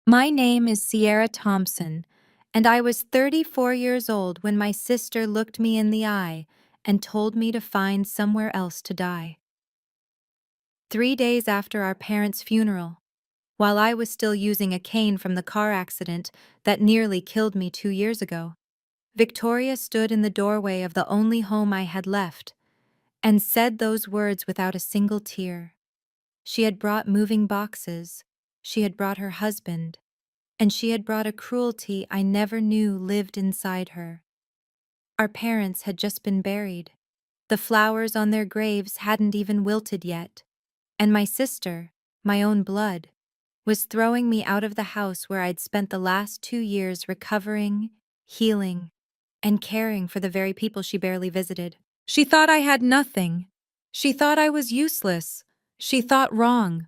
My name is Sierra Thompson, and I was 34 years old when my sister looked me in the eye and told me to find somewhere else to die. 3 days after our parents' funeral, while I was still using a cane from the car accident that nearly killed me 2 years ago, Victoria stood in the doorway of the only home I had left and said those words without a single tear. She had brought moving boxes, she had brought her husband, and she had brought a cruelty I never knew lived inside her. Our parents had just been buried. The flowers on their graves hadn't even wilted yet, and my sister, my own blood, was throwing me out of the house where I'd spent the last 2 years recovering, healing, and caring for the very people she barely visited. She thought I had nothing. She thought I was useless. She thought wrong.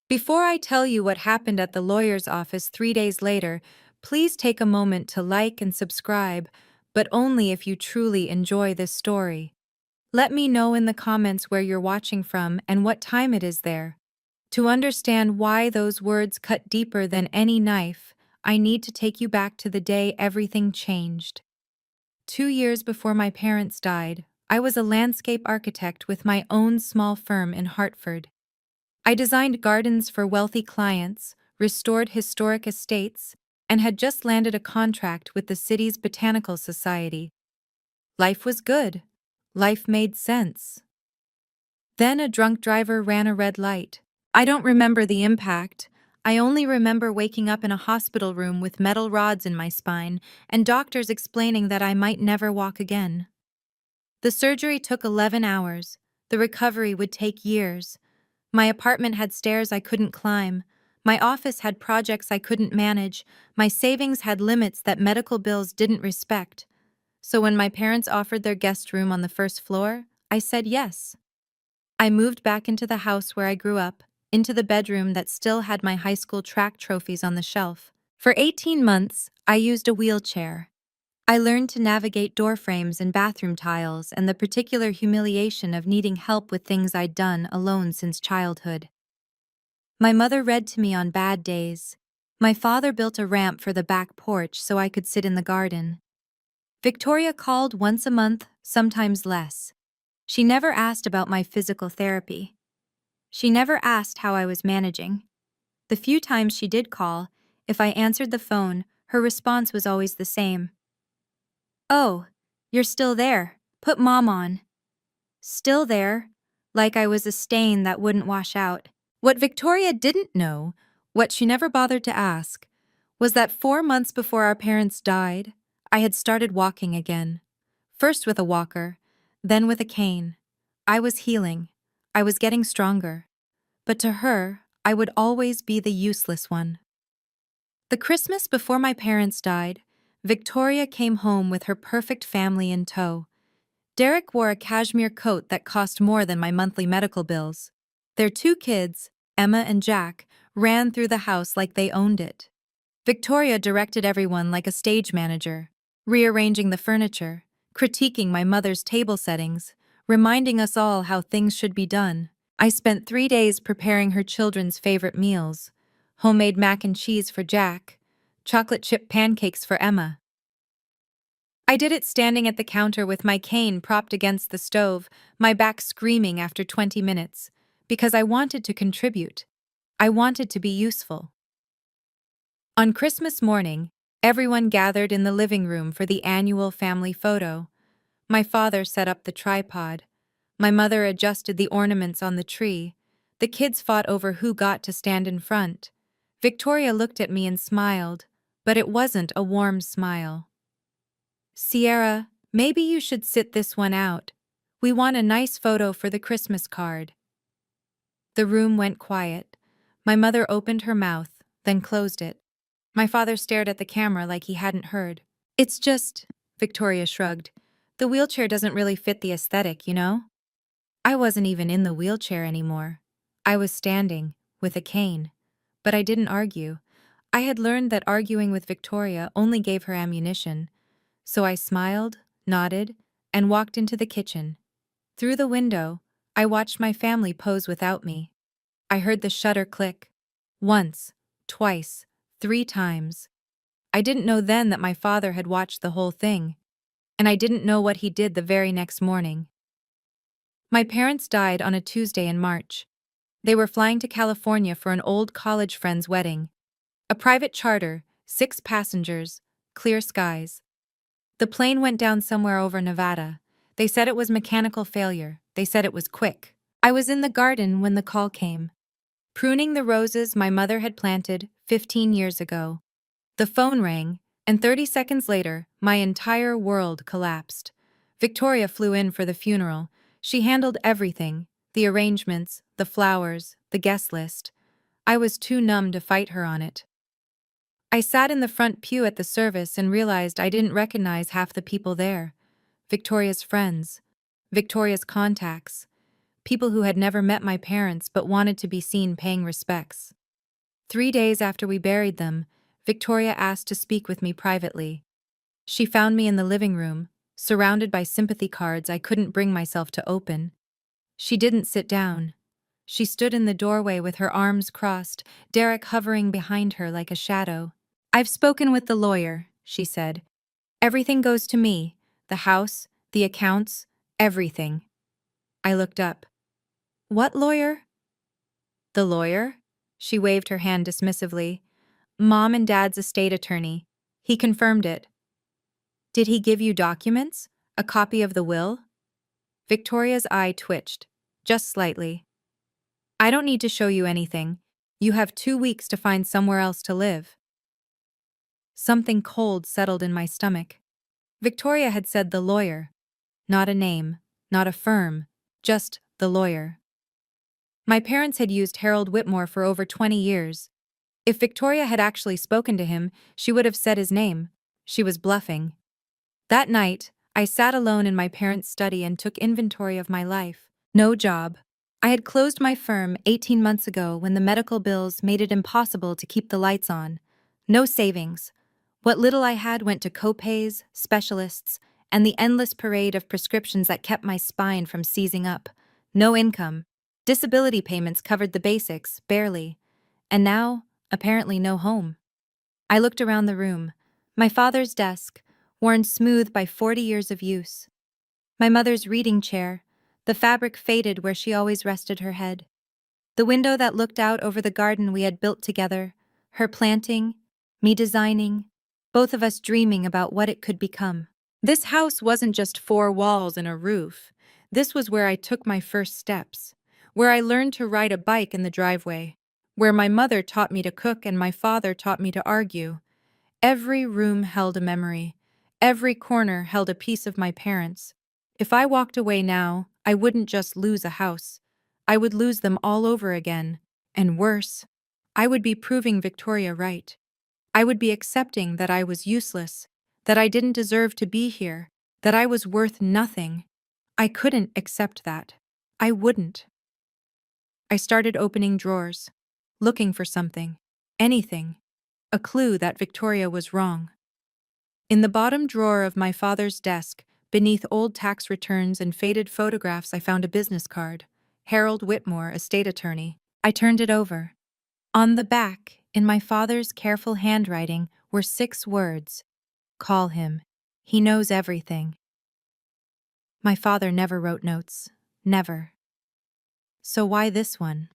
Before I tell you what happened at the lawyer's office 3 days later, please take a moment to like and subscribe, but only if you truly enjoy this story. Let me know in the comments where you're watching from and what time it is there. To understand why those words cut deeper than any knife, I need to take you back to the day everything changed. 2 years before my parents died, I was a landscape architect with my own small firm in Hartford. I designed gardens for wealthy clients, restored historic estates, and had just landed a contract with the city's botanical society. Life was good. Life made sense. Then a drunk driver ran a red light. I don't remember the impact. I only remember waking up in a hospital room with metal rods in my spine and doctors explaining that I might never walk again. The surgery took 11 hours. The recovery would take years. My apartment had stairs I couldn't climb. My office had projects I couldn't manage. My savings had limits that medical bills didn't respect. So when my parents offered their guest room on the first floor, I said yes. I moved back into the house where I grew up, into the bedroom that still had my high school track trophies on the shelf. For 18 months, I used a wheelchair. I learned to navigate door frames and bathroom tiles and the particular humiliation of needing help with things I'd done alone since childhood. My mother read to me on bad days. My father built a ramp for the back porch so I could sit in the garden. Victoria called once a month, sometimes less. She never asked about my physical therapy. She never asked how I was managing. The few times she did call, if I answered the phone, her response was always the same. "Oh, you're still there. Put Mom on." Still there, like I was a stain that wouldn't wash out. What Victoria didn't know, what she never bothered to ask, was that 4 months before our parents died, I had started walking again. First with a walker, then with a cane. I was healing. I was getting stronger. But to her, I would always be the useless one. The Christmas before my parents died, Victoria came home with her perfect family in tow. Derek wore a cashmere coat that cost more than my monthly medical bills. Their 2 kids, Emma and Jack, ran through the house like they owned it. Victoria directed everyone like a stage manager, rearranging the furniture, critiquing my mother's table settings, reminding us all how things should be done. I spent 3 days preparing her children's favorite meals: homemade mac and cheese for Jack, chocolate chip pancakes for Emma. I did it standing at the counter with my cane propped against the stove, my back screaming after 20 minutes, because I wanted to contribute. I wanted to be useful. On Christmas morning, everyone gathered in the living room for the annual family photo. My father set up the tripod. My mother adjusted the ornaments on the tree. The kids fought over who got to stand in front. Victoria looked at me and smiled, but it wasn't a warm smile. "Sierra, maybe you should sit this one out. We want a nice photo for the Christmas card." The room went quiet. My mother opened her mouth, then closed it. My father stared at the camera like he hadn't heard. "It's just," Victoria shrugged, "the wheelchair doesn't really fit the aesthetic, you know?" I wasn't even in the wheelchair anymore. I was standing, with a cane. But I didn't argue. I had learned that arguing with Victoria only gave her ammunition. So I smiled, nodded, and walked into the kitchen. Through the window, I watched my family pose without me. I heard the shutter click. Once, twice, 3 times. I didn't know then that my father had watched the whole thing, and I didn't know what he did the very next morning. My parents died on a Tuesday in March. They were flying to California for an old college friend's wedding. A private charter, 6 passengers, clear skies. The plane went down somewhere over Nevada. They said it was mechanical failure. They said it was quick. I was in the garden when the call came, pruning the roses my mother had planted 15 years ago. The phone rang, and 30 seconds later, my entire world collapsed. Victoria flew in for the funeral. She handled everything, the arrangements, the flowers, the guest list. I was too numb to fight her on it. I sat in the front pew at the service and realized I didn't recognize half the people there. Victoria's friends, Victoria's contacts, people who had never met my parents but wanted to be seen paying respects. 3 days after we buried them, Victoria asked to speak with me privately. She found me in the living room, surrounded by sympathy cards I couldn't bring myself to open. She didn't sit down. She stood in the doorway with her arms crossed, Derek hovering behind her like a shadow. "I've spoken with the lawyer," she said. "Everything goes to me, the house, the accounts, everything." I looked up. "What lawyer?" "The lawyer?" She waved her hand dismissively. "Mom and Dad's estate attorney. He confirmed it." "Did he give you documents? A copy of the will?" Victoria's eye twitched, just slightly. "I don't need to show you anything. You have 2 weeks to find somewhere else to live." Something cold settled in my stomach. Victoria had said the lawyer. Not a name, not a firm, just the lawyer. My parents had used Harold Whitmore for over 20 years. If Victoria had actually spoken to him, she would have said his name. She was bluffing. That night, I sat alone in my parents' study and took inventory of my life. No job. I had closed my firm 18 months ago when the medical bills made it impossible to keep the lights on. No savings. What little I had went to co-pays, specialists, and the endless parade of prescriptions that kept my spine from seizing up. No income. Disability payments covered the basics, barely. And now, apparently no home. I looked around the room. My father's desk, worn smooth by 40 years of use. My mother's reading chair, the fabric faded where she always rested her head. The window that looked out over the garden we had built together, her planting, me designing, both of us dreaming about what it could become. This house wasn't just 4 walls and a roof. This was where I took my first steps, where I learned to ride a bike in the driveway, where my mother taught me to cook and my father taught me to argue. Every room held a memory. Every corner held a piece of my parents. If I walked away now, I wouldn't just lose a house. I would lose them all over again. And worse, I would be proving Victoria right. I would be accepting that I was useless, that I didn't deserve to be here, that I was worth nothing. I couldn't accept that. I wouldn't. I started opening drawers, looking for something, anything, a clue that Victoria was wrong. In the bottom drawer of my father's desk, beneath old tax returns and faded photographs, I found a business card. Harold Whitmore, estate attorney. I turned it over. On the back, in my father's careful handwriting, were 6 words. Call him. He knows everything. My father never wrote notes. Never. So why this one?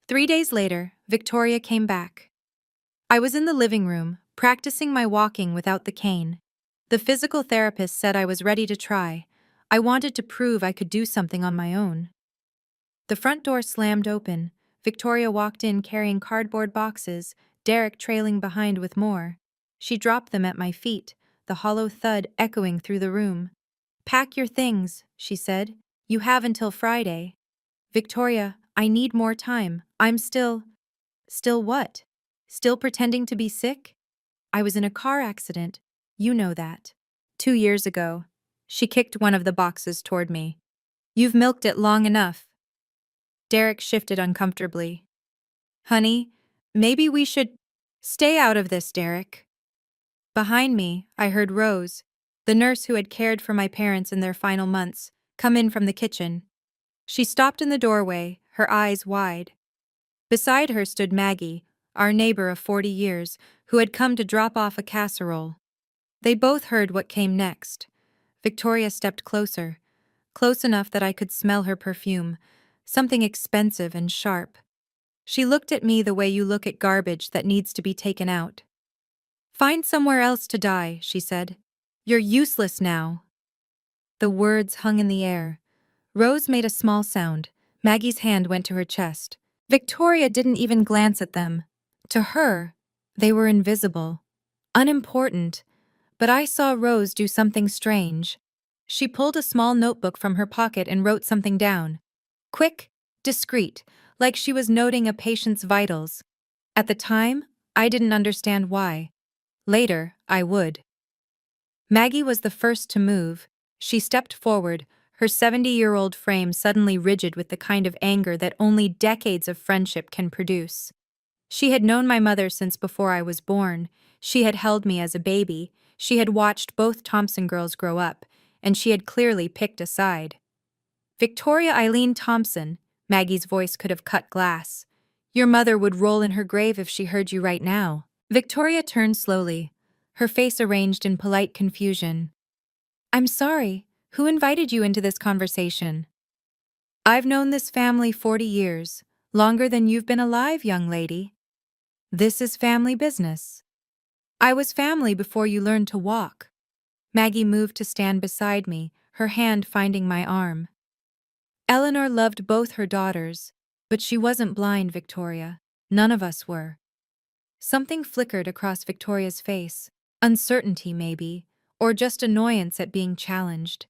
3 days later, Victoria came back. I was in the living room, practicing my walking without the cane. The physical therapist said I was ready to try. I wanted to prove I could do something on my own. The front door slammed open. Victoria walked in carrying cardboard boxes, Derek trailing behind with more. She dropped them at my feet, the hollow thud echoing through the room. "Pack your things," she said. "You have until Friday." "Victoria, I need more time. I'm still..." "Still what? Still pretending to be sick?" "I was in a car accident. You know that. 2 years ago." She kicked one of the boxes toward me. "You've milked it long enough." Derek shifted uncomfortably. "Honey, maybe we should..." "Stay out of this, Derek." Behind me, I heard Rose, the nurse who had cared for my parents in their final months, come in from the kitchen. She stopped in the doorway, her eyes wide. Beside her stood Maggie, our neighbor of 40 years, who had come to drop off a casserole. They both heard what came next. Victoria stepped closer, close enough that I could smell her perfume, something expensive and sharp. She looked at me the way you look at garbage that needs to be taken out. "Find somewhere else to die," she said. "You're useless now." The words hung in the air. Rose made a small sound. Maggie's hand went to her chest. Victoria didn't even glance at them. To her, they were invisible, unimportant, but I saw Rose do something strange. She pulled a small notebook from her pocket and wrote something down. Quick, discreet, like she was noting a patient's vitals. At the time, I didn't understand why. Later, I would. Maggie was the first to move. She stepped forward, her 70-year-old frame suddenly rigid with the kind of anger that only decades of friendship can produce. She had known my mother since before I was born. She had held me as a baby. She had watched both Thompson girls grow up, and she had clearly picked a side. "Victoria Eileen Thompson," Maggie's voice could have cut glass. "Your mother would roll in her grave if she heard you right now." Victoria turned slowly, her face arranged in polite confusion. "I'm sorry. Who invited you into this conversation?" "I've known this family 40 years, longer than you've been alive, young lady. This is family business. I was family before you learned to walk." Maggie moved to stand beside me, her hand finding my arm. "Eleanor loved both her daughters, but she wasn't blind, Victoria. None of us were." Something flickered across Victoria's face. Uncertainty, maybe, or just annoyance at being challenged.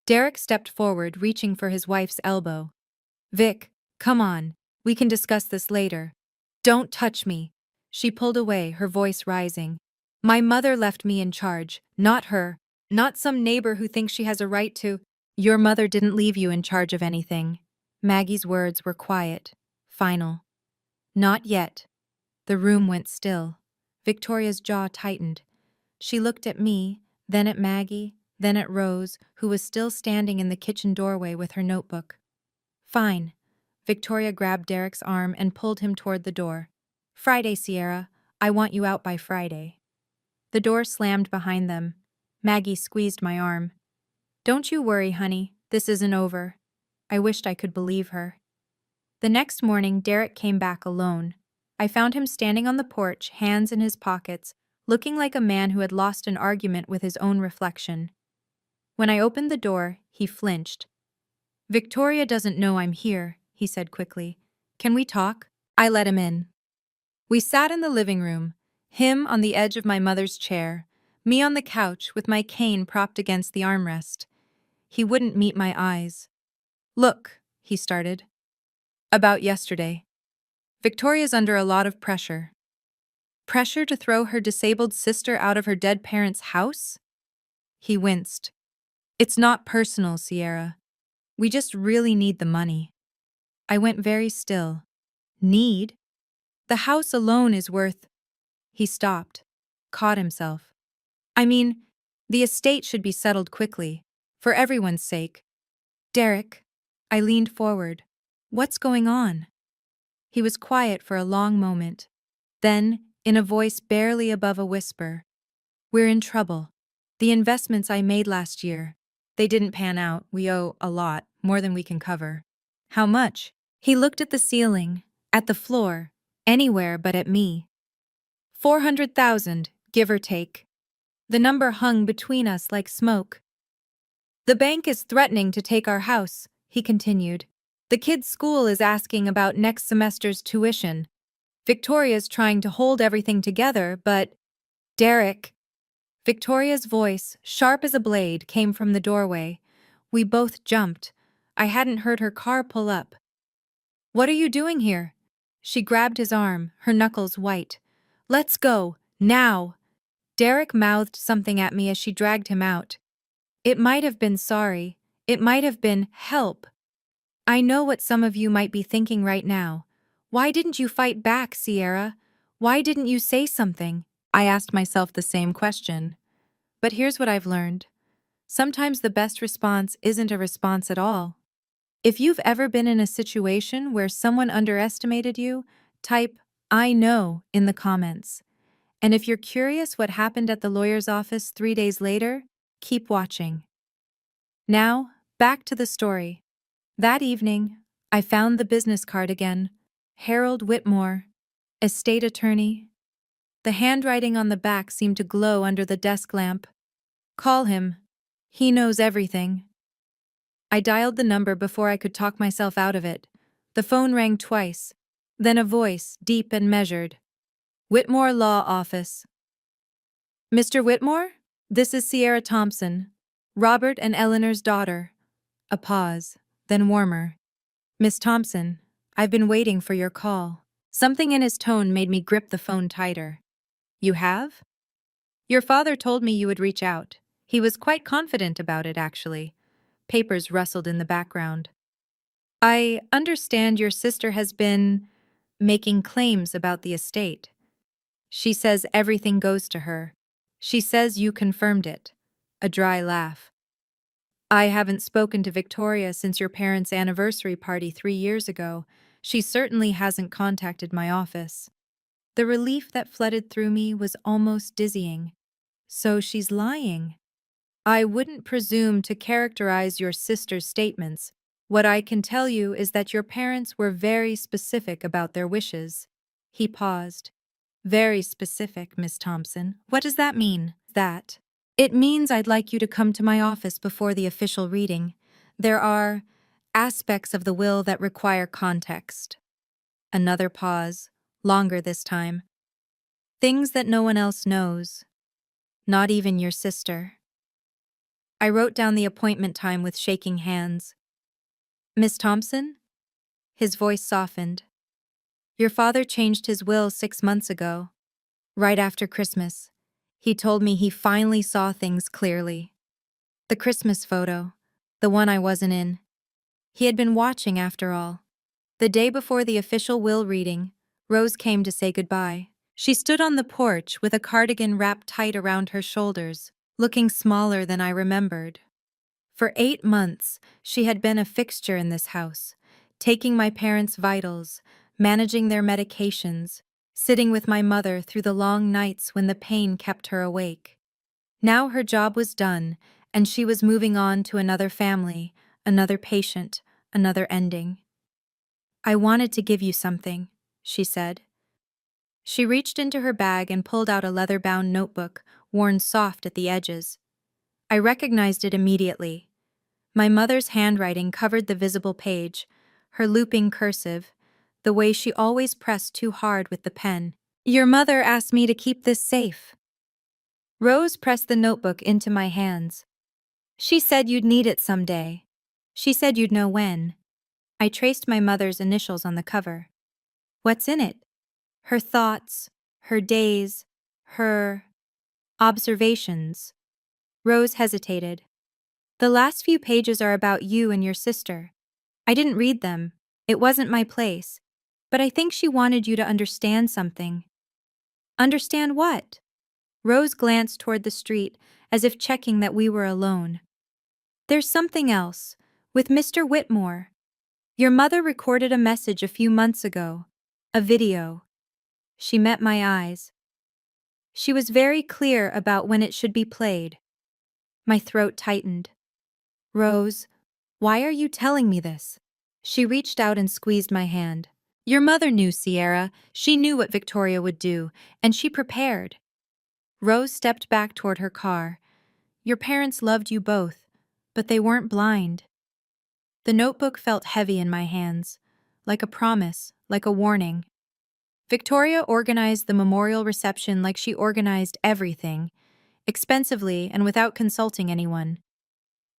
Derek stepped forward, reaching for his wife's elbow. "Vic, come on. We can discuss this later." "Don't touch me." She pulled away, her voice rising. "My mother left me in charge, not her. Not some neighbor who thinks she has a right to—" "Your mother didn't leave you in charge of anything." Maggie's words were quiet, final. "Not yet." The room went still. Victoria's jaw tightened. She looked at me, then at Maggie, then at Rose, who was still standing in the kitchen doorway with her notebook. "Fine." Victoria grabbed Derek's arm and pulled him toward the door. "Friday, Sierra. I want you out by Friday." The door slammed behind them. Maggie squeezed my arm. "Don't you worry, honey. This isn't over." I wished I could believe her. The next morning, Derek came back alone. I found him standing on the porch, hands in his pockets, looking like a man who had lost an argument with his own reflection. When I opened the door, he flinched. "Victoria doesn't know I'm here," he said quickly. "Can we talk?" I let him in. We sat in the living room, him on the edge of my mother's chair, me on the couch with my cane propped against the armrest. He wouldn't meet my eyes. "Look," he started. "About yesterday. Victoria's under a lot of pressure." "Pressure to throw her disabled sister out of her dead parents' house?" He winced. "It's not personal, Sierra. We just really need the money." I went very still. "Need? The house alone is worth—" He stopped, caught himself. "I mean, the estate should be settled quickly, for everyone's sake." "Derek." I leaned forward. "What's going on?" He was quiet for a long moment. Then, in a voice barely above a whisper, "We're in trouble. The investments I made last year, they didn't pan out. We owe a lot, more than we can cover." "How much?" He looked at the ceiling, at the floor, anywhere but at me. 400,000, give or take. The number hung between us like smoke. "The bank is threatening to take our house," he continued. "The kids' school is asking about next semester's tuition. Victoria's trying to hold everything together, but—" "Derek." Victoria's voice, sharp as a blade, came from the doorway. We both jumped. I hadn't heard her car pull up. "What are you doing here?" She grabbed his arm, her knuckles white. "Let's go, now." Derek mouthed something at me as she dragged him out. It might have been sorry. It might have been help. I know what some of you might be thinking right now. Why didn't you fight back, Sierra? Why didn't you say something? I asked myself the same question. But here's what I've learned. Sometimes the best response isn't a response at all. If you've ever been in a situation where someone underestimated you, type I know in the comments. And if you're curious what happened at the lawyer's office 3 days later, keep watching. Now, back to the story. That evening, I found the business card again. Harold Whitmore, estate attorney. The handwriting on the back seemed to glow under the desk lamp. Call him. He knows everything. I dialed the number before I could talk myself out of it. The phone rang twice. Then a voice, deep and measured. Whitmore Law Office. Mr. Whitmore? This is Sierra Thompson, Robert and Eleanor's daughter. A pause, then warmer. Miss Thompson, I've been waiting for your call. Something in his tone made me grip the phone tighter. You have? Your father told me you would reach out. He was quite confident about it, actually. Papers rustled in the background. I understand your sister has been making claims about the estate. She says everything goes to her. She says you confirmed it. A dry laugh. I haven't spoken to Victoria since your parents' anniversary party 3 years ago. She certainly hasn't contacted my office. The relief that flooded through me was almost dizzying. So she's lying. I wouldn't presume to characterize your sister's statements. What I can tell you is that your parents were very specific about their wishes. He paused. Very specific, Miss Thompson. What does that mean? That. It means I'd like you to come to my office before the official reading. There are aspects of the will that require context. Another pause, longer this time. Things that no one else knows. Not even your sister. I wrote down the appointment time with shaking hands. Miss Thompson? His voice softened. Your father changed his will 6 months ago, right after Christmas. He told me he finally saw things clearly. The Christmas photo, the one I wasn't in. He had been watching after all. The day before the official will reading, Rose came to say goodbye. She stood on the porch with a cardigan wrapped tight around her shoulders, looking smaller than I remembered. For 8 months, she had been a fixture in this house, taking my parents' vitals, managing their medications, sitting with my mother through the long nights when the pain kept her awake. Now her job was done, and she was moving on to another family, another patient, another ending. I wanted to give you something, she said. She reached into her bag and pulled out a leather-bound notebook, worn soft at the edges. I recognized it immediately. My mother's handwriting covered the visible page, her looping cursive, the way she always pressed too hard with the pen. Your mother asked me to keep this safe. Rose pressed the notebook into my hands. She said you'd need it someday. She said you'd know when. I traced my mother's initials on the cover. What's in it? Her thoughts, her days, her observations. Rose hesitated. The last few pages are about you and your sister. I didn't read them. It wasn't my place. But I think she wanted you to understand something. Understand what? Rose glanced toward the street, as if checking that we were alone. There's something else. With Mr. Whitmore. Your mother recorded a message a few months ago. A video. She met my eyes. She was very clear about when it should be played. My throat tightened. Rose, why are you telling me this? She reached out and squeezed my hand. Your mother knew, Sierra. She knew what Victoria would do, and she prepared. Rose stepped back toward her car. Your parents loved you both, but they weren't blind. The notebook felt heavy in my hands, like a promise, like a warning. Victoria organized the memorial reception like she organized everything, expensively and without consulting anyone.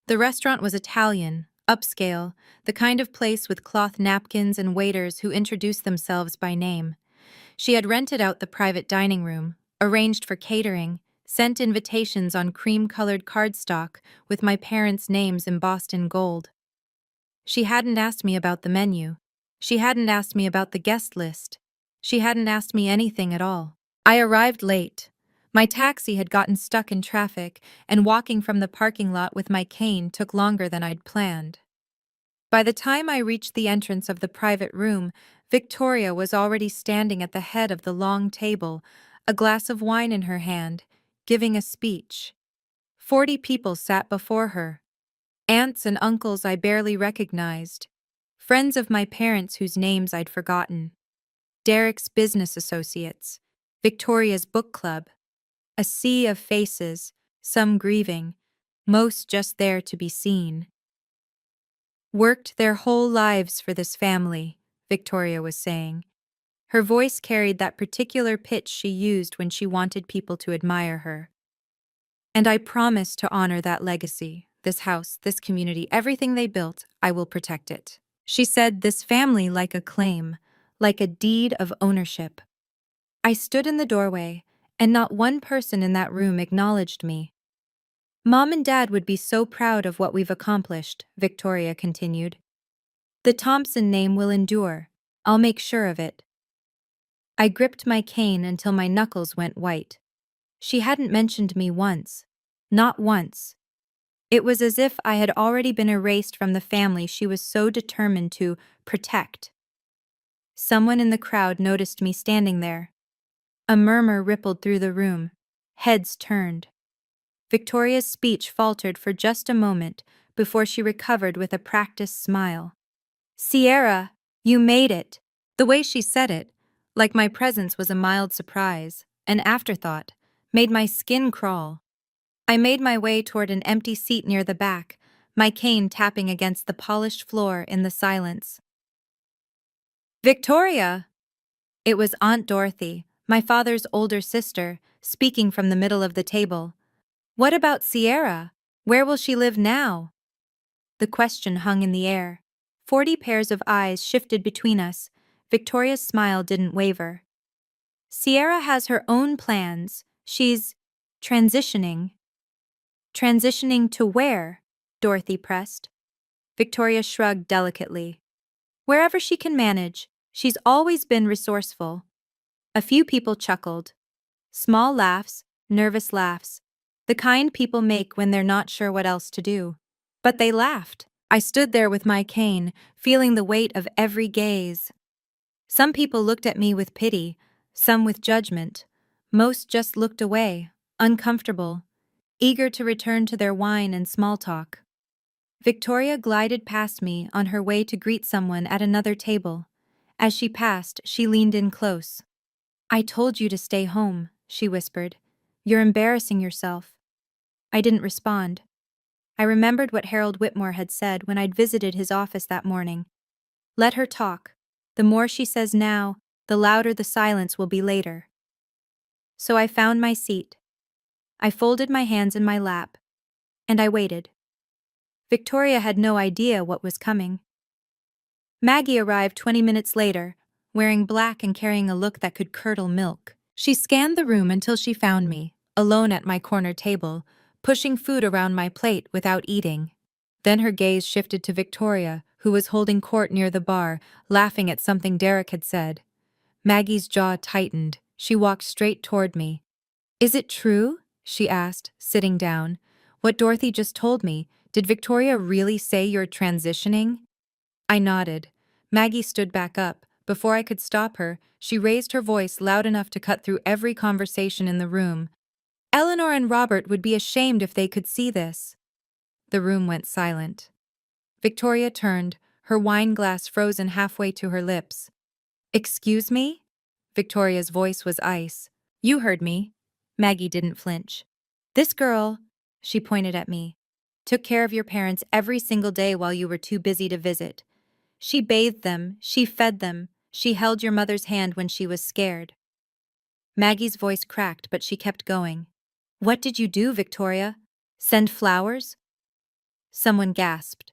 The restaurant was Italian, upscale, the kind of place with cloth napkins and waiters who introduced themselves by name. She had rented out the private dining room, arranged for catering, sent invitations on cream-colored cardstock with my parents' names embossed in gold. She hadn't asked me about the menu. She hadn't asked me about the guest list. She hadn't asked me anything at all. I arrived late. My taxi had gotten stuck in traffic, and walking from the parking lot with my cane took longer than I'd planned. By the time I reached the entrance of the private room, Victoria was already standing at the head of the long table, a glass of wine in her hand, giving a speech. 40 people sat before her. Aunts and uncles I barely recognized. Friends of my parents whose names I'd forgotten. Derek's business associates. Victoria's book club. A sea of faces, some grieving, most just there to be seen. Worked their whole lives for this family, Victoria was saying. Her voice carried that particular pitch she used when she wanted people to admire her. And I promise to honor that legacy, this house, this community, everything they built, I will protect it. She said this family like a claim, like a deed of ownership. I stood in the doorway, and not one person in that room acknowledged me. Mom and Dad would be so proud of what we've accomplished, Victoria continued. The Thompson name will endure. I'll make sure of it. I gripped my cane until my knuckles went white. She hadn't mentioned me once. Not once. It was as if I had already been erased from the family she was so determined to protect. Someone in the crowd noticed me standing there. A murmur rippled through the room. Heads turned. Victoria's speech faltered for just a moment before she recovered with a practiced smile. Sierra, you made it. The way she said it, like my presence was a mild surprise, an afterthought, made my skin crawl. I made my way toward an empty seat near the back, my cane tapping against the polished floor in the silence. Victoria! It was Aunt Dorothy, my father's older sister, speaking from the middle of the table. What about Sierra? Where will she live now? The question hung in the air. 40 pairs of eyes shifted between us. Victoria's smile didn't waver. Sierra has her own plans. She's transitioning. Transitioning to where? Dorothy pressed. Victoria shrugged delicately. Wherever she can manage. She's always been resourceful. A few people chuckled. Small laughs, nervous laughs. The kind people make when they're not sure what else to do. But they laughed. I stood there with my cane, feeling the weight of every gaze. Some people looked at me with pity, some with judgment. Most just looked away, uncomfortable, eager to return to their wine and small talk. Victoria glided past me on her way to greet someone at another table. As she passed, she leaned in close. I told you to stay home, she whispered. You're embarrassing yourself. I didn't respond. I remembered what Harold Whitmore had said when I'd visited his office that morning. Let her talk. The more she says now, the louder the silence will be later. So I found my seat. I folded my hands in my lap, and I waited. Victoria had no idea what was coming. Maggie arrived 20 minutes later, wearing black and carrying a look that could curdle milk. She scanned the room until she found me, alone at my corner table, pushing food around my plate without eating. Then her gaze shifted to Victoria, who was holding court near the bar, laughing at something Derek had said. Maggie's jaw tightened. She walked straight toward me. Is it true? She asked, sitting down. What Dorothy just told me, did Victoria really say you're transitioning? I nodded. Maggie stood back up. Before I could stop her, she raised her voice loud enough to cut through every conversation in the room. Eleanor and Robert would be ashamed if they could see this. The room went silent. Victoria turned, her wine glass frozen halfway to her lips. Excuse me? Victoria's voice was ice. You heard me. Maggie didn't flinch. This girl, she pointed at me, took care of your parents every single day while you were too busy to visit. She bathed them, she fed them, she held your mother's hand when she was scared. Maggie's voice cracked, but she kept going. What did you do, Victoria? Send flowers? Someone gasped.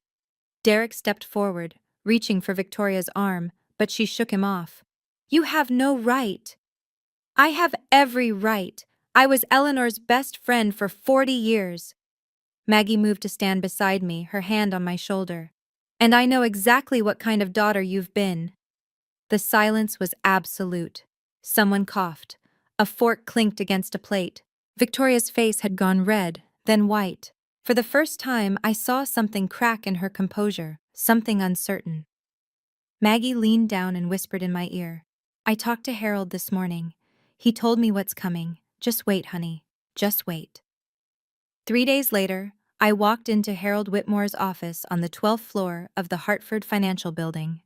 Derek stepped forward, reaching for Victoria's arm, but she shook him off. You have no right. I have every right. I was Eleanor's best friend for 40 years. Maggie moved to stand beside me, her hand on my shoulder. And I know exactly what kind of daughter you've been. The silence was absolute. Someone coughed. A fork clinked against a plate. Victoria's face had gone red, then white. For the first time, I saw something crack in her composure, something uncertain. Maggie leaned down and whispered in my ear. I talked to Harold this morning. He told me what's coming. Just wait, honey. Just wait. 3 days later, I walked into Harold Whitmore's office on the 12th floor of the Hartford Financial Building.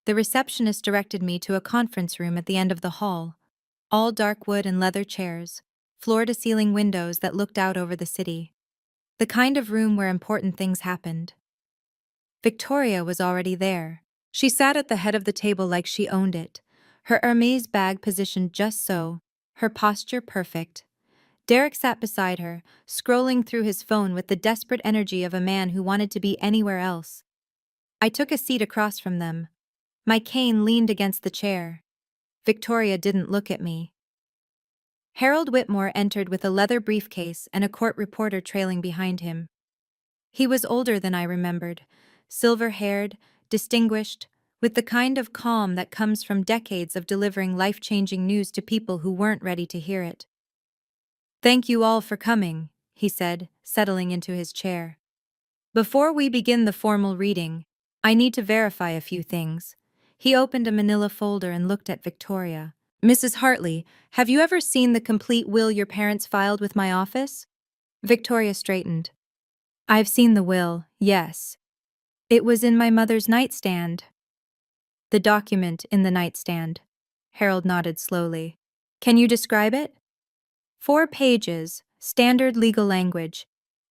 The receptionist directed me to a conference room at the end of the hall, all dark wood and leather chairs, floor-to-ceiling windows that looked out over the city. The kind of room where important things happened. Victoria was already there. She sat at the head of the table like she owned it, her Hermes bag positioned just so, her posture perfect. Derek sat beside her, scrolling through his phone with the desperate energy of a man who wanted to be anywhere else. I took a seat across from them. My cane leaned against the chair. Victoria didn't look at me. Harold Whitmore entered with a leather briefcase and a court reporter trailing behind him. He was older than I remembered, silver-haired, distinguished, with the kind of calm that comes from decades of delivering life-changing news to people who weren't ready to hear it. "Thank you all for coming," he said, settling into his chair. "Before we begin the formal reading, I need to verify a few things." He opened a manila folder and looked at Victoria. "Mrs. Hartley, have you ever seen the complete will your parents filed with my office?" Victoria straightened. "I've seen the will, yes. It was in my mother's nightstand." "The document in the nightstand." Harold nodded slowly. "Can you describe it?" 4 pages, standard legal language.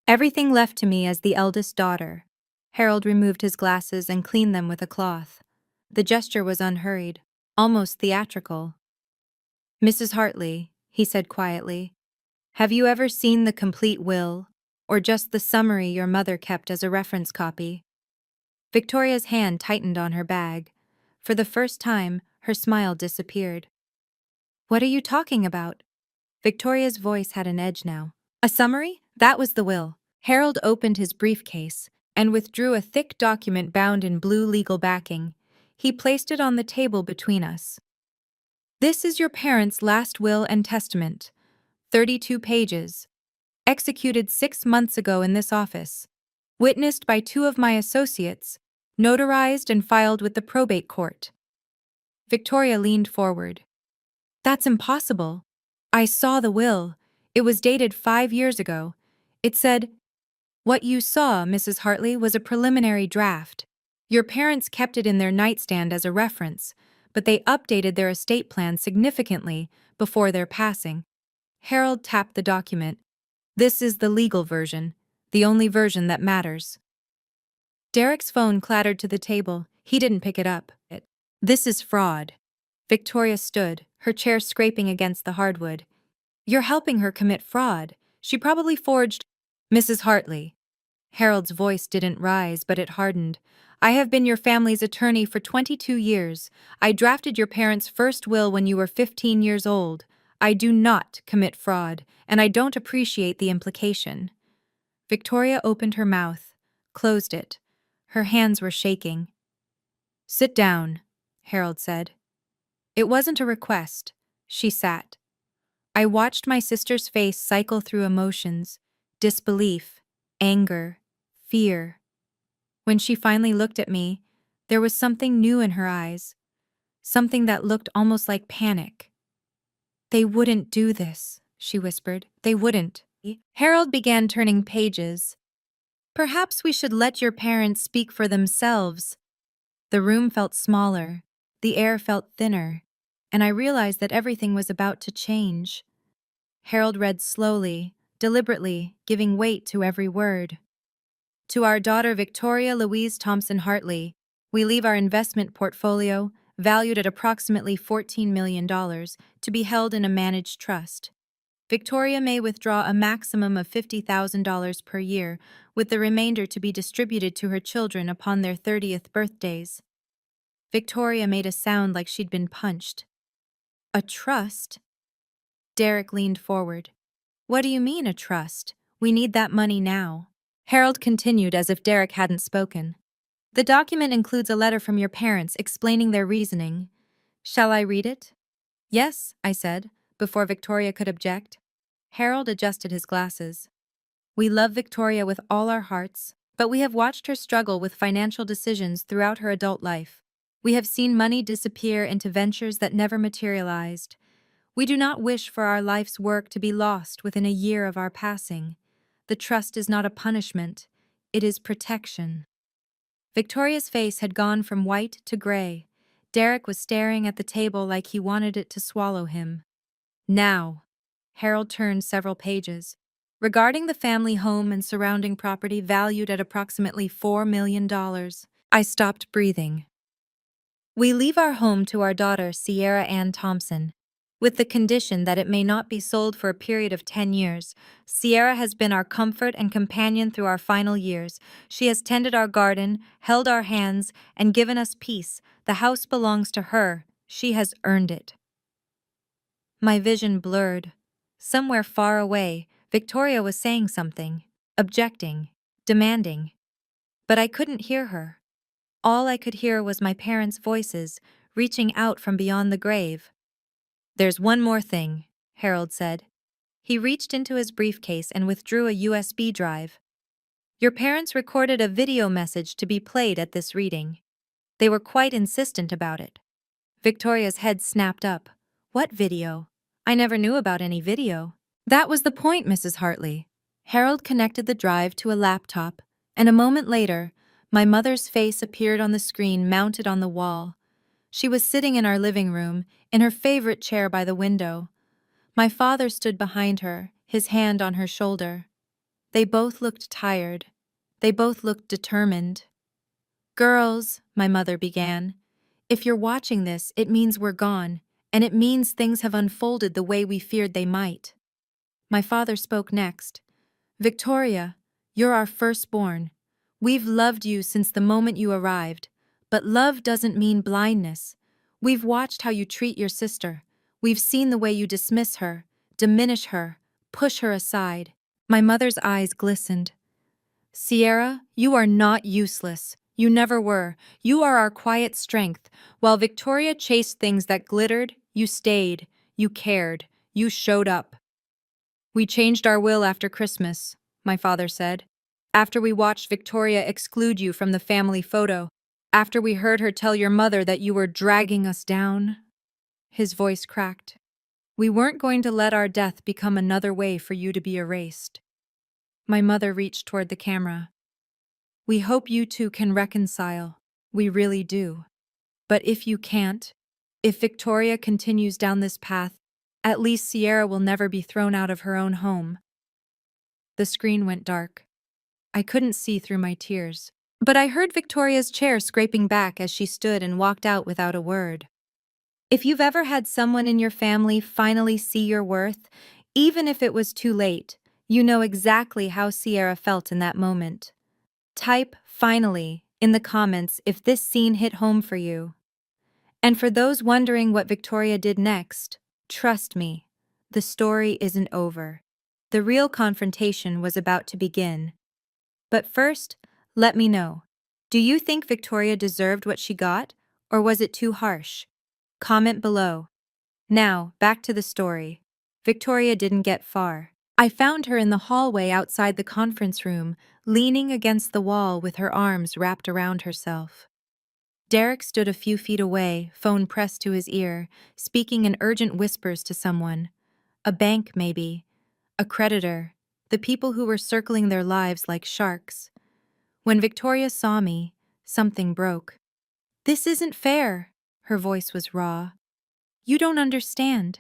Everything left to me as the eldest daughter. Harold removed his glasses and cleaned them with a cloth. The gesture was unhurried, almost theatrical. "Mrs. Hartley," he said quietly, "have you ever seen the complete will, or just the summary your mother kept as a reference copy?" Victoria's hand tightened on her bag. For the first time, her smile disappeared. "What are you talking about?" Victoria's voice had an edge now. "A summary? That was the will." Harold opened his briefcase and withdrew a thick document bound in blue legal backing. He placed it on the table between us. "This is your parents' last will and testament. 32 pages. Executed 6 months ago in this office. Witnessed by 2 of my associates. Notarized and filed with the probate court." Victoria leaned forward. "That's impossible. I saw the will. It was dated 5 years ago. It said, 'What you saw, Mrs. Hartley, was a preliminary draft. Your parents kept it in their nightstand as a reference, but they updated their estate plan significantly before their passing.'" Harold tapped the document. "This is the legal version, the only version that matters." Derek's phone clattered to the table. He didn't pick it up. "This is fraud." Victoria stood, her chair scraping against the hardwood. "You're helping her commit fraud. She probably forged—" "Mrs. Hartley." Harold's voice didn't rise, but it hardened. "I have been your family's attorney for 22 years. I drafted your parents' first will when you were 15 years old. I do not commit fraud, and I don't appreciate the implication." Victoria opened her mouth, closed it. Her hands were shaking. "Sit down," Harold said. It wasn't a request. She sat. I watched my sister's face cycle through emotions, disbelief, anger, fear. When she finally looked at me, there was something new in her eyes, something that looked almost like panic. "They wouldn't do this," she whispered. "They wouldn't." Harold began turning pages. "Perhaps we should let your parents speak for themselves." The room felt smaller, the air felt thinner, and I realized that everything was about to change. Harold read slowly, deliberately, giving weight to every word. "To our daughter Victoria Louise Thompson Hartley, we leave our investment portfolio, valued at approximately $14 million, to be held in a managed trust. Victoria may withdraw a maximum of $50,000 per year, with the remainder to be distributed to her children upon their 30th birthdays." Victoria made a sound like she'd been punched. "A trust?" Derek leaned forward. "What do you mean, a trust? We need that money now." Harold continued as if Derek hadn't spoken. "The document includes a letter from your parents explaining their reasoning. Shall I read it?" "Yes," I said, before Victoria could object. Harold adjusted his glasses. "We love Victoria with all our hearts, but we have watched her struggle with financial decisions throughout her adult life. We have seen money disappear into ventures that never materialized. We do not wish for our life's work to be lost within a year of our passing. The trust is not a punishment, it is protection. Victoria's face had gone from white to gray. Derek was staring at the table like he wanted it to swallow him. Now, Harold turned several pages. Regarding the family home and surrounding property valued at approximately $4 million, I stopped breathing. We leave our home to our daughter, Sierra Ann Thompson, with the condition that it may not be sold for a period of 10 years. Sierra has been our comfort and companion through our final years. She has tended our garden, held our hands, and given us peace. The house belongs to her. She has earned it. My vision blurred. Somewhere far away, Victoria was saying something, objecting, demanding. But I couldn't hear her. All I could hear was my parents' voices, reaching out from beyond the grave. "There's one more thing," Harold said. He reached into his briefcase and withdrew a USB drive. "Your parents recorded a video message to be played at this reading. They were quite insistent about it." Victoria's head snapped up. "What video? I never knew about any video." "That was the point, Mrs. Hartley." Harold connected the drive to a laptop, and a moment later, my mother's face appeared on the screen mounted on the wall. She was sitting in our living room, in her favorite chair by the window. My father stood behind her, his hand on her shoulder. They both looked tired. They both looked determined. "Girls," my mother began, "if you're watching this, it means we're gone, and it means things have unfolded the way we feared they might." My father spoke next. "Victoria, you're our firstborn. We've loved you since the moment you arrived, but love doesn't mean blindness. We've watched how you treat your sister. We've seen the way you dismiss her, diminish her, push her aside." My mother's eyes glistened. "Sierra, you are not useless. You never were. You are our quiet strength. While Victoria chased things that glittered, you stayed, you cared, you showed up." "We changed our will after Christmas," my father said. "After we watched Victoria exclude you from the family photo. After we heard her tell your mother that you were dragging us down." His voice cracked. "We weren't going to let our death become another way for you to be erased." My mother reached toward the camera. "We hope you two can reconcile. We really do. But if you can't, if Victoria continues down this path, at least Sierra will never be thrown out of her own home." The screen went dark. I couldn't see through my tears. But I heard Victoria's chair scraping back as she stood and walked out without a word. If you've ever had someone in your family finally see your worth, even if it was too late, you know exactly how Sierra felt in that moment. Type "finally" in the comments if this scene hit home for you. And for those wondering what Victoria did next, trust me, the story isn't over. The real confrontation was about to begin. But first, let me know. Do you think Victoria deserved what she got, or was it too harsh? Comment below. Now, back to the story. Victoria didn't get far. I found her in the hallway outside the conference room, leaning against the wall with her arms wrapped around herself. Derek stood a few feet away, phone pressed to his ear, speaking in urgent whispers to someone. A bank, maybe. A creditor. The people who were circling their lives like sharks. When Victoria saw me, something broke. "This isn't fair." Her voice was raw. "You don't understand.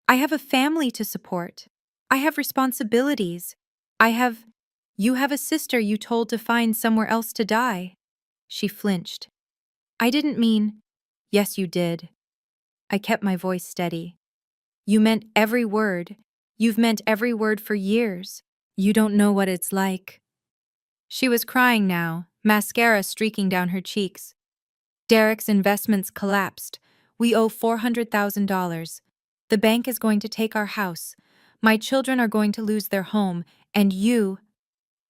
I have a family to support. I have responsibilities. You have a sister you told to find somewhere else to die." She flinched. "I didn't mean—" "Yes, you did." I kept my voice steady. "You meant every word. You've meant every word for years. You don't know what it's like." She was crying now, mascara streaking down her cheeks. "Derek's investments collapsed. We owe $400,000. The bank is going to take our house. My children are going to lose their home, and you—"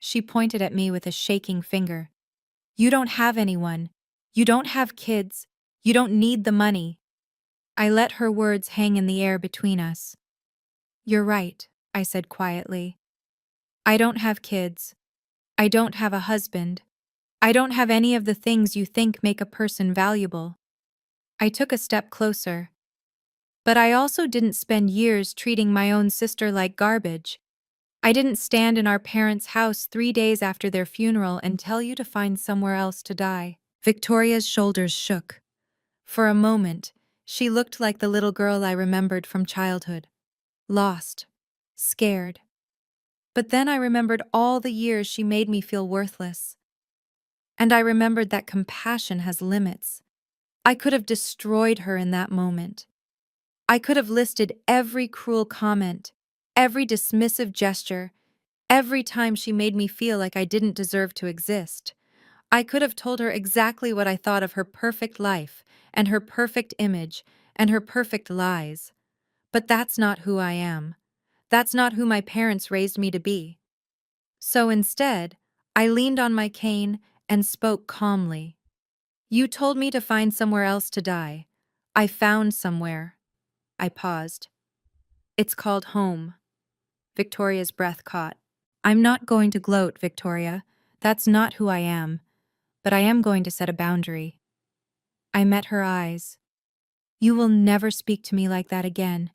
She pointed at me with a shaking finger. "You don't have anyone. You don't have kids. You don't need the money." I let her words hang in the air between us. "You're right," I said quietly. "I don't have kids. I don't have a husband. I don't have any of the things you think make a person valuable." I took a step closer. But I also didn't spend years treating my own sister like garbage. I didn't stand in our parents' house 3 days after their funeral and tell you to find somewhere else to die. Victoria's shoulders shook. For a moment, she looked like the little girl I remembered from childhood. Lost. Scared. But then I remembered all the years she made me feel worthless. And I remembered that compassion has limits. I could have destroyed her in that moment. I could have listed every cruel comment, every dismissive gesture, every time she made me feel like I didn't deserve to exist. I could have told her exactly what I thought of her perfect life, and her perfect image, and her perfect lies. But that's not who I am. That's not who my parents raised me to be. So instead, I leaned on my cane and spoke calmly. You told me to find somewhere else to die. I found somewhere. I paused. It's called home. Victoria's breath caught. I'm not going to gloat, Victoria. That's not who I am. But I am going to set a boundary. I met her eyes. You will never speak to me like that again.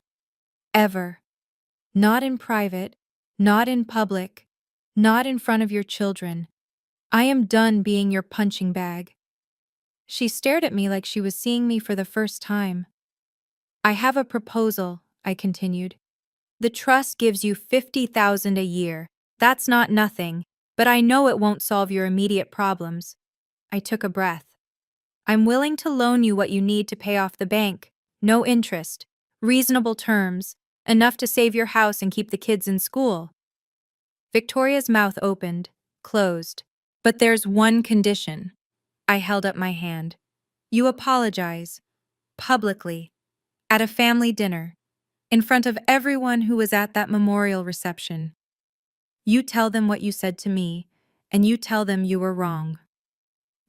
Ever. Not in private, not in public, not in front of your children. I am done being your punching bag. She stared at me like she was seeing me for the first time. I have a proposal, I continued. The trust gives you $50,000 a year. That's not nothing, but I know it won't solve your immediate problems. I took a breath. I'm willing to loan you what you need to pay off the bank. No interest. Reasonable terms. Enough to save your house and keep the kids in school. Victoria's mouth opened, closed. But there's one condition. I held up my hand. You apologize. Publicly. At a family dinner. In front of everyone who was at that memorial reception. You tell them what you said to me, and you tell them you were wrong.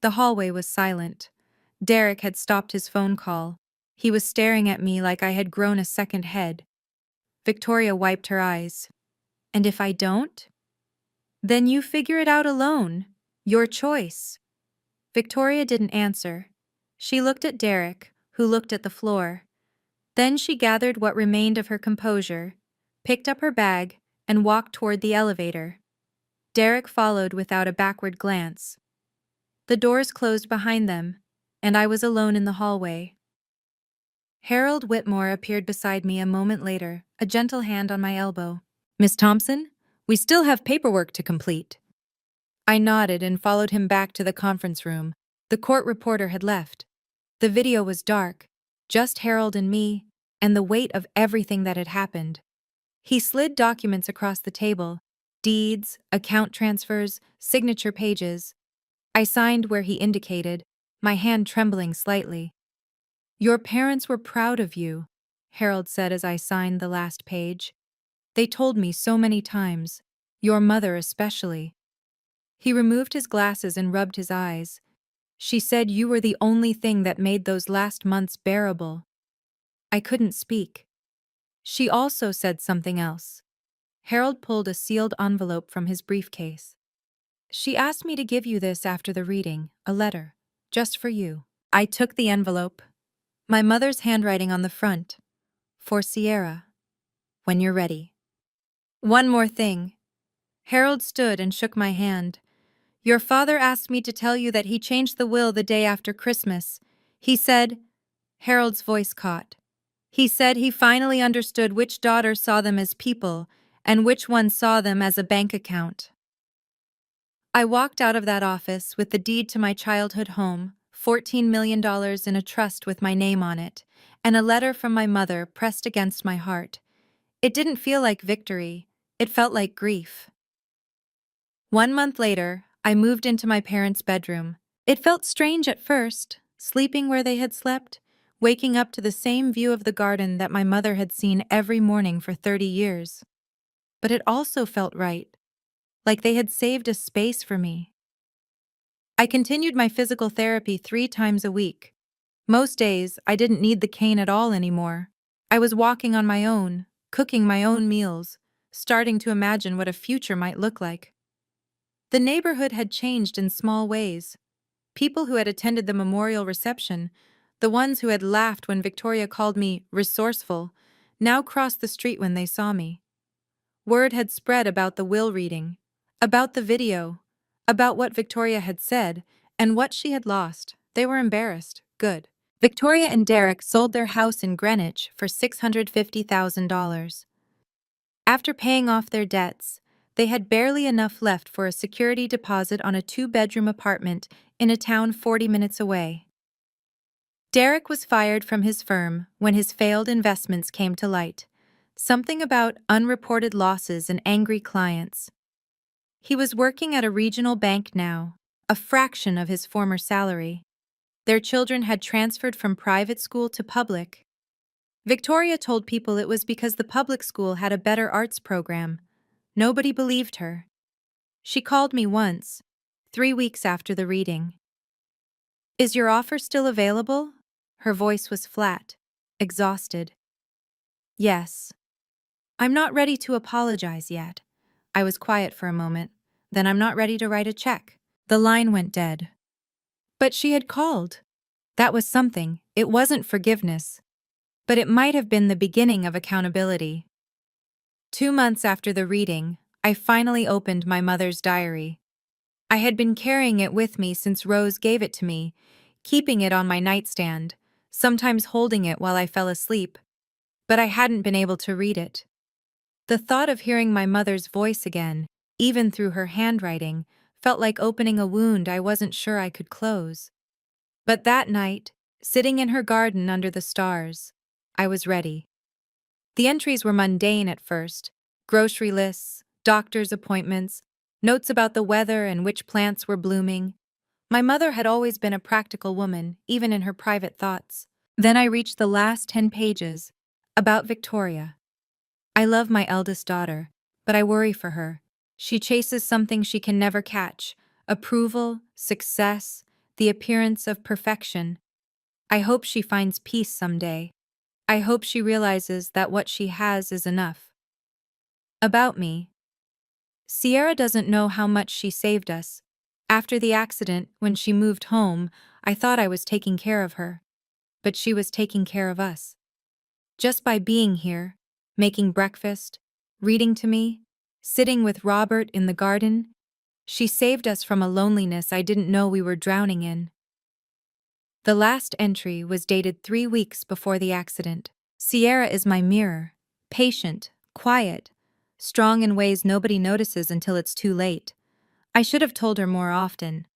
The hallway was silent. Derek had stopped his phone call. He was staring at me like I had grown a second head. Victoria wiped her eyes. And if I don't? Then you figure it out alone. Your choice. Victoria didn't answer. She looked at Derek, who looked at the floor. Then she gathered what remained of her composure, picked up her bag, and walked toward the elevator. Derek followed without a backward glance. The doors closed behind them, and I was alone in the hallway. Harold Whitmore appeared beside me a moment later, a gentle hand on my elbow. Miss Thompson, we still have paperwork to complete. I nodded and followed him back to the conference room. The court reporter had left. The video was dark, just Harold and me, and the weight of everything that had happened. He slid documents across the table, deeds, account transfers, signature pages. I signed where he indicated, my hand trembling slightly. Your parents were proud of you, Harold said as I signed the last page. They told me so many times, your mother especially. He removed his glasses and rubbed his eyes. She said you were the only thing that made those last months bearable. I couldn't speak. She also said something else. Harold pulled a sealed envelope from his briefcase. She asked me to give you this after the reading, a letter, just for you. I took the envelope. My mother's handwriting on the front. For Sierra. When you're ready. One more thing. Harold stood and shook my hand. Your father asked me to tell you that he changed the will the day after Christmas. He said, Harold's voice caught. He said he finally understood which daughter saw them as people and which one saw them as a bank account. I walked out of that office with the deed to my childhood home, $14 million in a trust with my name on it, and a letter from my mother pressed against my heart. It didn't feel like victory. It felt like grief. 1 month later, I moved into my parents' bedroom. It felt strange at first, sleeping where they had slept, waking up to the same view of the garden that my mother had seen every morning for 30 years. But it also felt right, like they had saved a space for me. I continued my physical therapy 3 times a week. Most days, I didn't need the cane at all anymore. I was walking on my own, cooking my own meals, starting to imagine what a future might look like. The neighborhood had changed in small ways. People who had attended the memorial reception, The ones who had laughed when Victoria called me resourceful now crossed the street when they saw me. Word had spread about the will reading, about the video, about what Victoria had said, and what she had lost. They were embarrassed. Good. Victoria and Derek sold their house in Greenwich for $650,000. After paying off their debts, they had barely enough left for a security deposit on a two-bedroom apartment in a town 40 minutes away. Derek was fired from his firm when his failed investments came to light. Something about unreported losses and angry clients. He was working at a regional bank now, a fraction of his former salary. Their children had transferred from private school to public. Victoria told people it was because the public school had a better arts program. Nobody believed her. She called me once, 3 weeks after the reading. "Is your offer still available?" Her voice was flat, exhausted. "Yes. I'm not ready to apologize yet." I was quiet for a moment. "Then I'm not ready to write a check." The line went dead. But she had called. That was something. It wasn't forgiveness. But it might have been the beginning of accountability. 2 months after the reading, I finally opened my mother's diary. I had been carrying it with me since Rose gave it to me, keeping it on my nightstand, sometimes holding it while I fell asleep, but I hadn't been able to read it. The thought of hearing my mother's voice again, even through her handwriting, felt like opening a wound I wasn't sure I could close. But that night, sitting in her garden under the stars, I was ready. The entries were mundane at first: grocery lists, doctor's appointments, notes about the weather and which plants were blooming. My mother had always been a practical woman, even in her private thoughts. Then I reached the last 10 pages, about Victoria. "I love my eldest daughter, but I worry for her. She chases something she can never catch: approval, success, the appearance of perfection. I hope she finds peace someday. I hope she realizes that what she has is enough." About me. Sierra doesn't know how much she saved us. After the accident, when she moved home, I thought I was taking care of her. But she was taking care of us. Just by being here, making breakfast, reading to me, sitting with Robert in the garden, she saved us from a loneliness I didn't know we were drowning in. The last entry was dated 3 weeks before the accident. "Sierra is my mirror, patient, quiet, strong in ways nobody notices until it's too late." I should have told her more often.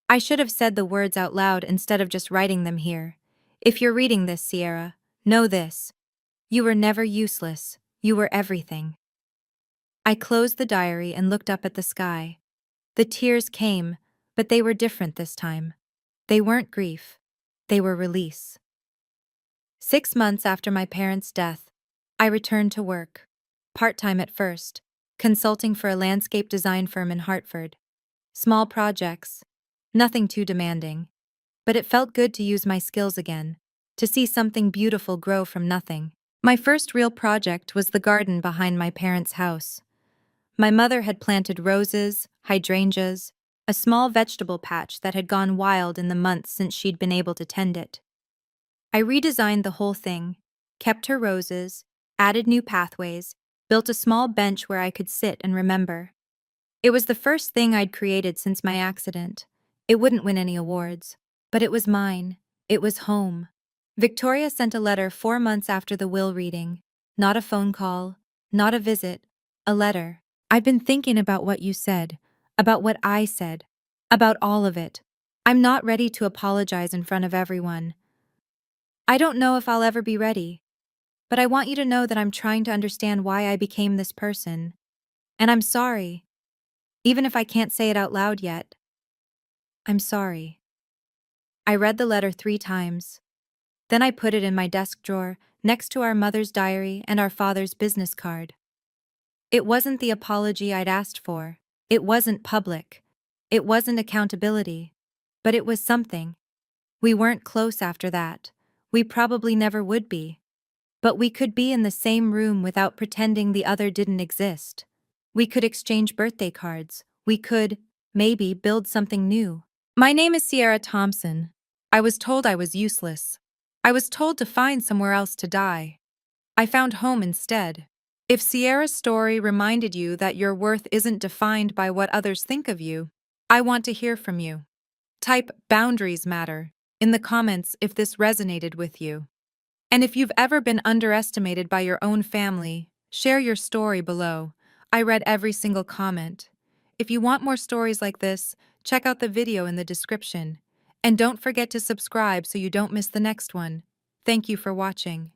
I should have said the words out loud instead of just writing them here. If you're reading this, Sierra, know this: you were never useless. You were everything. I closed the diary and looked up at the sky. The tears came, but they were different this time. They weren't grief. They were release. 6 months after my parents' death, I returned to work. Part-time at first, consulting for a landscape design firm in Hartford. Small projects, nothing too demanding. But it felt good to use my skills again, to see something beautiful grow from nothing. My first real project was the garden behind my parents' house. My mother had planted roses, hydrangeas, a small vegetable patch that had gone wild in the months since she'd been able to tend it. I redesigned the whole thing, kept her roses, added new pathways, built a small bench where I could sit and remember. It was the first thing I'd created since my accident. It wouldn't win any awards, but it was mine. It was home. Victoria sent a letter 4 months after the will reading. Not a phone call, not a visit, a letter. "I've been thinking about what you said, about what I said, about all of it. I'm not ready to apologize in front of everyone. I don't know if I'll ever be ready, but I want you to know that I'm trying to understand why I became this person. And I'm sorry, even if I can't say it out loud yet. I'm sorry." I read the letter 3 times. Then I put it in my desk drawer, next to our mother's diary and our father's business card. It wasn't the apology I'd asked for. It wasn't public. It wasn't accountability. But it was something. We weren't close after that. We probably never would be. But we could be in the same room without pretending the other didn't exist. We could exchange birthday cards. We could, maybe, build something new. My name is Sierra Thompson. I was told I was useless. I was told to find somewhere else to die. I found home instead. If Sierra's story reminded you that your worth isn't defined by what others think of you, I want to hear from you. Type "boundaries matter" in the comments if this resonated with you. And if you've ever been underestimated by your own family, share your story below. I read every single comment. If you want more stories like this, check out the video in the description. And don't forget to subscribe so you don't miss the next one. Thank you for watching.